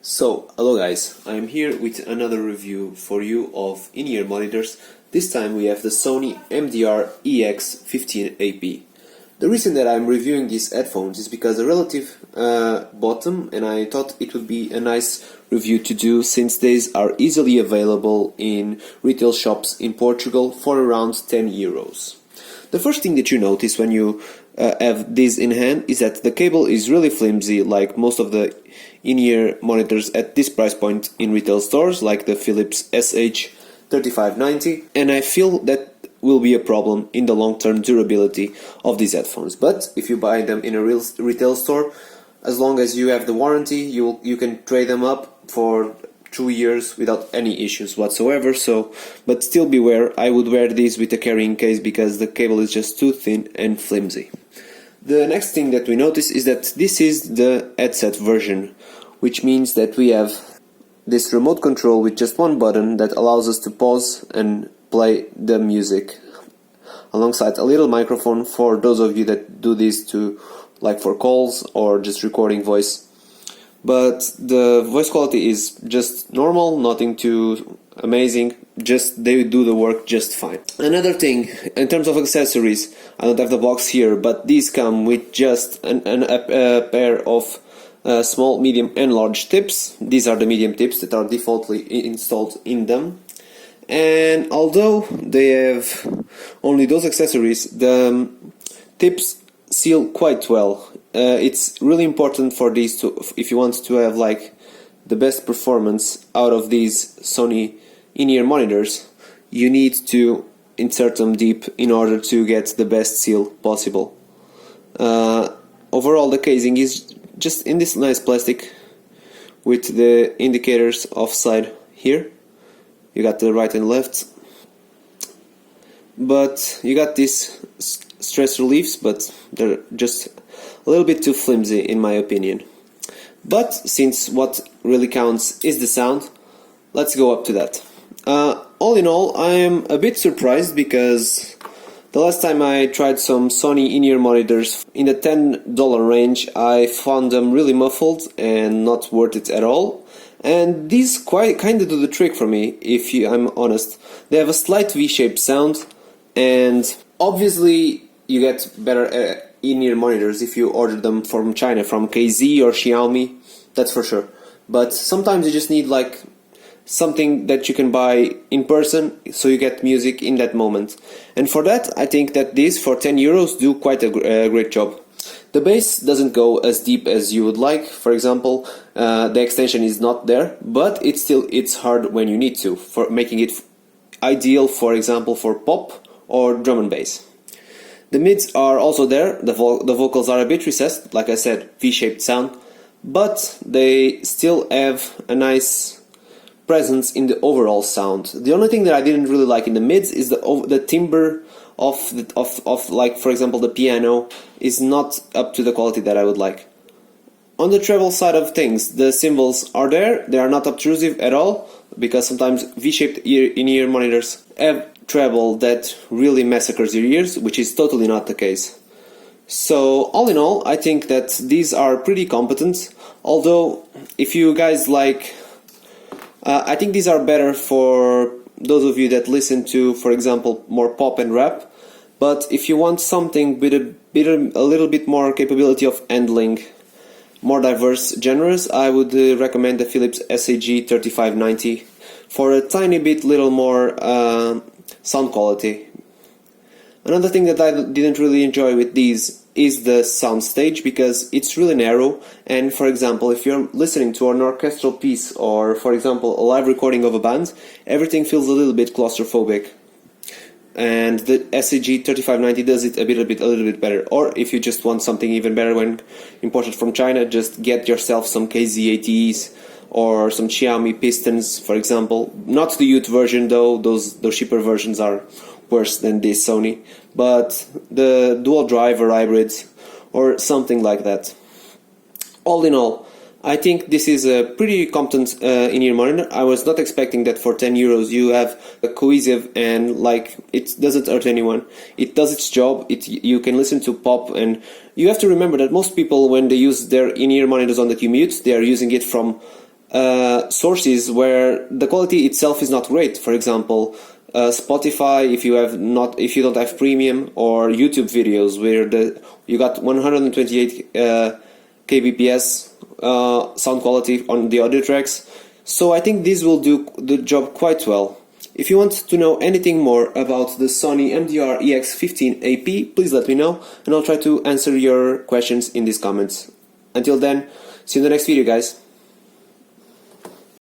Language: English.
So, hello guys, I'm here with another review for you of in-ear monitors. This time we have the Sony MDR EX-15AP. The reason that I'm reviewing these headphones is because the relative bottom, and I thought it would be a nice review to do since these are easily available in retail shops in Portugal for around 10 euros. The first thing that you notice when you have this in hand is that the cable is really flimsy, like most of the in-ear monitors at this price point in retail stores, like the Philips SH3590, and I feel that will be a problem in the long-term durability of these headphones. But if you buy them in a real retail store, as long as you have the warranty, you can trade them up for 2 years without any issues whatsoever. But still beware, I would wear these with a carrying case because the cable is just too thin and flimsy. The next thing that we notice is that this is the headset version, which means that we have this remote control with just one button that allows us to pause and play the music, alongside a little microphone for those of you that do this like for calls or just recording voice. But the voice quality is just normal, nothing too amazing, just they do the work just fine. Another thing, in terms of accessories, I don't have the box here, but these come with just a pair of small, medium and large tips. These are the medium tips that are defaultly installed in them. And although they have only those accessories, the tips seal quite well. It's really important for these if you want to have like the best performance out of these Sony in-ear monitors, you need to insert them deep in order to get the best seal possible. Overall, the casing is just in this nice plastic with the indicators offside here. You got the right and left, but you got these stress reliefs, but they're just a little bit too flimsy in my opinion. But since what really counts is the sound, let's go up to that. All in all, I am a bit surprised because the last time I tried some Sony in-ear monitors in the $10 range, I found them really muffled and not worth it at all. And these kind of do the trick for me, if I'm honest. They have a slight V-shaped sound, and obviously you get better in-ear monitors if you order them from China, from KZ or Xiaomi, that's for sure. But sometimes you just need like something that you can buy in person, so you get music in that moment. And for that, I think that these for 10 euros do quite a great job. The bass doesn't go as deep as you would like. For example, the extension is not there, but it's hard when you need to, for making it ideal, for example, for pop or drum and bass. The mids are also there. The vocals are a bit recessed, like I said, V-shaped sound, but they still have a nice presence in the overall sound. The only thing that I didn't really like in the mids is the timbre of like, for example, the piano is not up to the quality that I would like. On the treble side of things, the cymbals are there. They are not obtrusive at all, because sometimes V-shaped in-ear monitors have treble that really massacres your ears, which is totally not the case. So all in all, I think that these are pretty competent, although if you guys like, I think these are better for those of you that listen to, for example, more pop and rap. But if you want something with a little bit more capability of handling more diverse genres, I would recommend the Philips SH3590 for a tiny bit little more sound quality. Another thing that I didn't really enjoy with these is the Soundstage, because it's really narrow, and for example, if you're listening to an orchestral piece or, for example, a live recording of a band, everything feels a little bit claustrophobic. And the SH3590 does it a little bit better. Or if you just want something even better when imported from China, just get yourself some KZ ATEs or some Xiaomi Pistons, for example. Not the youth version though; those cheaper versions are worse than this Sony. But the dual driver hybrids or something like that. All in all, I think this is a pretty competent in-ear monitor. I was not expecting that for 10 euros you have a cohesive and like it doesn't hurt anyone. It does its job. You can listen to pop, and you have to remember that most people, when they use their in-ear monitors on the commute, they are using it from sources where the quality itself is not great. For example, Spotify, if you don't have premium, or YouTube videos where you got 128 kbps sound quality on the audio tracks. So I think this will do the job quite well. If you want to know anything more about the Sony MDR EX-15AP, please let me know, and I'll try to answer your questions in these comments. Until then, see you in the next video, guys.